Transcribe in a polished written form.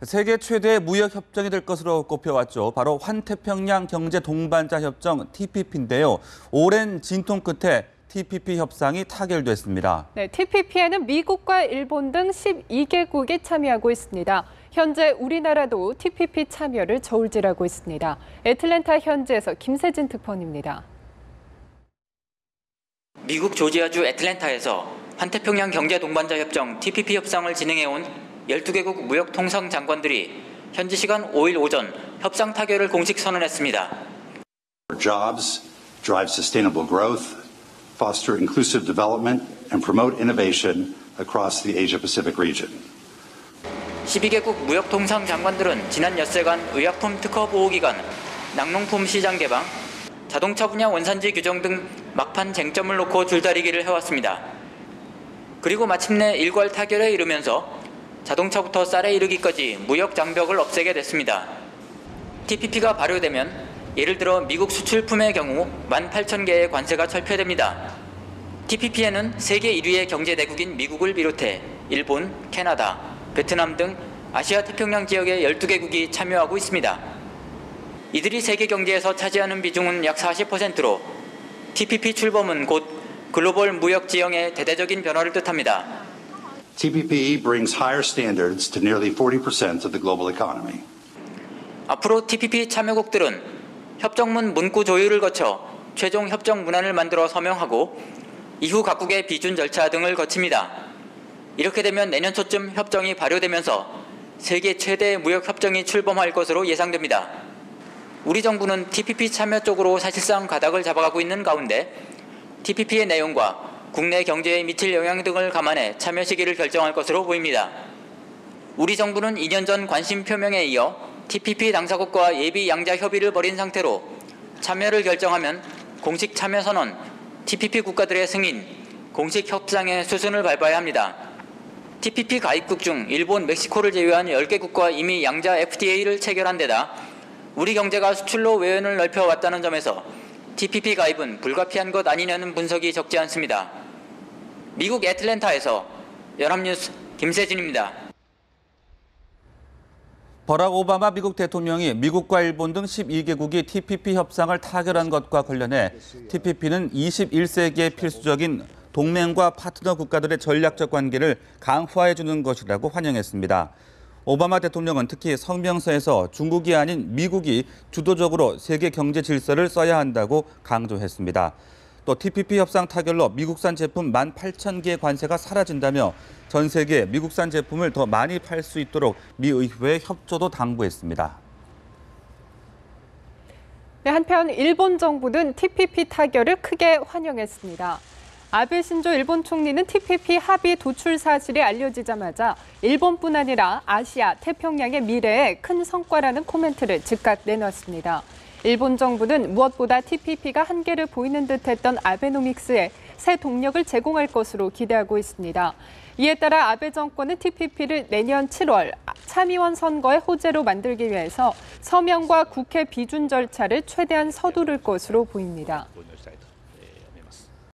세계 최대의 무역 협정이 될 것으로 꼽혀왔죠. 바로 환태평양 경제 동반자 협정 TPP인데요. 오랜 진통 끝에 TPP 협상이 타결됐습니다. 네, TPP에는 미국과 일본 등 12개국이 참여하고 있습니다. 현재 우리나라도 TPP 참여를 저울질하고 있습니다. 애틀랜타 현지에서 김세진 특파원입니다. 미국 조지아주 애틀랜타에서 환태평양 경제 동반자 협정 TPP 협상을 진행해온 12개국 무역 통상 장관들이 현지 시간 5일 오전 협상 타결을 공식 선언했습니다. Jobs, drive sustainable growth, foster inclusive development, and promote innovation across the Asia-Pacific region. 12개국 무역 통상 장관들은 지난 엿새간 의약품 특허 보호 기간, 낙농품 시장 개방, 자동차 분야 원산지 규정 등 막판 쟁점을 놓고 줄다리기를 해왔습니다. 그리고 마침내 일괄 타결에 이르면서 자동차부터 쌀에 이르기까지 무역 장벽을 없애게 됐습니다. TPP가 발효되면 예를 들어 미국 수출품의 경우 18,000개의 관세가 철폐됩니다. TPP에는 세계 1위의 경제 대국인 미국을 비롯해 일본, 캐나다, 베트남 등 아시아 태평양 지역의 12개국이 참여하고 있습니다. 이들이 세계 경제에서 차지하는 비중은 약 40%로 TPP 출범은 곧 글로벌 무역 지형의 대대적인 변화를 뜻합니다. TPP brings higher standards to nearly 40% of the global economy. 앞으로 TPP 참여국들은 협정문 문구 조율을 거쳐 최종 협정 문안을 만들어 서명하고 이후 각국의 비준 절차 등을 거칩니다. 이렇게 되면 내년 초쯤 협정이 발효되면서 세계 최대의 무역 협정이 출범할 것으로 예상됩니다. 우리 정부는 TPP 참여 쪽으로 사실상 가닥을 잡아가고 있는 가운데 TPP의 내용과 국내 경제에 미칠 영향 등을 감안해 참여 시기를 결정할 것으로 보입니다. 우리 정부는 2년 전 관심 표명에 이어 TPP 당사국과 예비 양자 협의를 벌인 상태로 참여를 결정하면 공식 참여 선언, TPP 국가들의 승인, 공식 협상의 수순을 밟아야 합니다. TPP 가입국 중 일본, 멕시코를 제외한 10개국과 이미 양자 FTA를 체결한 데다 우리 경제가 수출로 외연을 넓혀왔다는 점에서 TPP 가입은 불가피한 것 아니냐는 분석이 적지 않습니다. 미국 애틀랜타에서 연합뉴스 김세진입니다. 버락 오바마 미국 대통령이 미국과 일본 등 12개국이 TPP 협상을 타결한 것과 관련해 TPP는 21세기의 필수적인 동맹과 파트너 국가들의 전략적 관계를 강화해주는 것이라고 환영했습니다. 오바마 대통령은 특히 성명서에서 중국이 아닌 미국이 주도적으로 세계 경제 질서를 써야 한다고 강조했습니다. 또 TPP 협상 타결로 미국산 제품 18,000개의 관세가 사라진다며 전 세계에 미국산 제품을 더 많이 팔 수 있도록 미 의회에 협조도 당부했습니다. 네, 한편 일본 정부는 TPP 타결을 크게 환영했습니다. 아베 신조 일본 총리는 TPP 합의 도출 사실이 알려지자마자 일본뿐 아니라 아시아, 태평양의 미래에 큰 성과라는 코멘트를 즉각 내놨습니다. 일본 정부는 무엇보다 TPP가 한계를 보이는 듯했던 아베노믹스에 새 동력을 제공할 것으로 기대하고 있습니다. 이에 따라 아베 정권은 TPP를 내년 7월 참의원 선거의 호재로 만들기 위해서 서명과 국회 비준 절차를 최대한 서두를 것으로 보입니다.